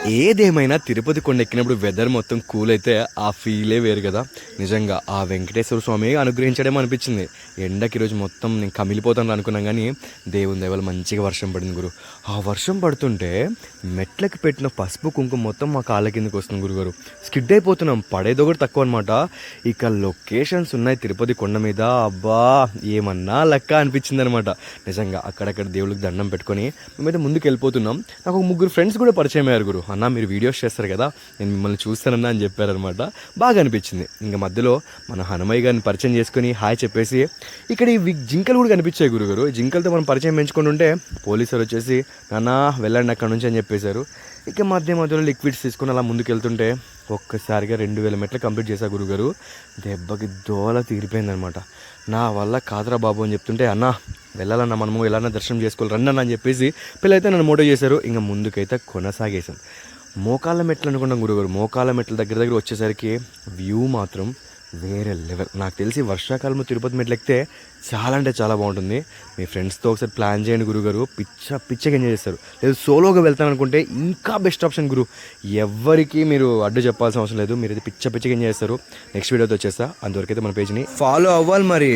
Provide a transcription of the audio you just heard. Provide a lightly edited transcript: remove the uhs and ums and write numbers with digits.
ఏదేమైనా తిరుపతి కొండ ఎక్కినప్పుడు వెదర్ మొత్తం కూల్ అయితే ఆ ఫీలే వేరు కదా. నిజంగా ఆ వెంకటేశ్వర స్వామి అనుగ్రహించడేమో అనిపించింది. ఎండకి ఈరోజు మొత్తం నేను కమిలిపోతాను అనుకున్నాం, కానీ దేవుని దయవల్ల మంచిగా వర్షం పడింది గురు. ఆ వర్షం పడుతుంటే మెట్లకి పెట్టిన పసుపు కుంకుమ మొత్తం మా కాళ్ళ కిందకి వస్తుంది గురుగారు. స్కిడ్ అయిపోతున్నాం, పడేదో కూడా తక్కువ అనమాట. ఇక లొకేషన్స్ ఉన్నాయి తిరుపతి కొండ మీద, అబ్బా ఏమన్నా లెక్క అనిపించింది అనమాట. నిజంగా అక్కడక్కడ దేవుడికి దండం పెట్టుకొని మేమైతే ముందుకు వెళ్ళిపోతున్నాం. నాకు ఒక ముగ్గురు ఫ్రెండ్స్ కూడా పరిచయం అయ్యారు గురు. అన్న మీరు వీడియోస్ చేస్తారు కదా, నేను మిమ్మల్ని చూస్తానన్నా అని చెప్పారనమాట. బాగా అనిపించింది. ఇంకా మధ్యలో మన హనుమయ్య గారిని పరిచయం చేసుకుని హాయ్ చెప్పేసి ఇక్కడ ఈ జింకలు కూడా కనిపించాయి గురుగారు. జింకలతో మనం పరిచయం పెంచుకొని ఉంటే పోలీసులు వచ్చేసి నాన్న వెళ్ళండి అక్కడ నుంచి అని చెప్పేశారు. ఇక మధ్యలో లిక్విడ్స్ తీసుకుని అలా ముందుకు వెళ్తుంటే ఒక్కసారిగా 2000 మెట్లు కంప్లీట్ చేశా గురుగారు. దెబ్బకి దోల తీరిపోయిందనమాట. నా వల్ల కాదురా బాబు అని చెప్తుంటే అన్న వెళ్ళాలన్నా మనము వెళ్ళాలన్నా దర్శనం చేసుకోవాలి రండి అన్న అని చెప్పేసి పిల్లలైతే నన్ను మోటో చేశారు. ఇంకా ముందుకైతే కొనసాగేశాం. మోకాళ్ళ మెట్లు అనుకున్నాం గురుగారు. మోకాళ్ళ మెట్ల దగ్గర వచ్చేసరికి వ్యూ మాత్రం వేరే లెవెల్. నాకు తెలిసి వర్షాకాలంలో తిరుపతి మెట్లు ఎక్కితే చాలా అంటే చాలా బాగుంటుంది. మీ ఫ్రెండ్స్తో ఒకసారి ప్లాన్ చేయండి గురుగారు. పిచ్చగా ఎంజాయ్ చేస్తారు. లేదు సోలోగా వెళ్తాను అనుకుంటే ఇంకా బెస్ట్ ఆప్షన్ గురు. ఎవరికి మీరు అడ్డు చెప్పాల్సిన అవసరం లేదు. మీరు అయితే పిచ్చగా ఎంజాయ్ చేస్తారు. నెక్స్ట్ వీడియోతో వచ్చేస్తా. అంతవరకు అయితే మన పేజ్ని ఫాలో అవ్వాలి మరి.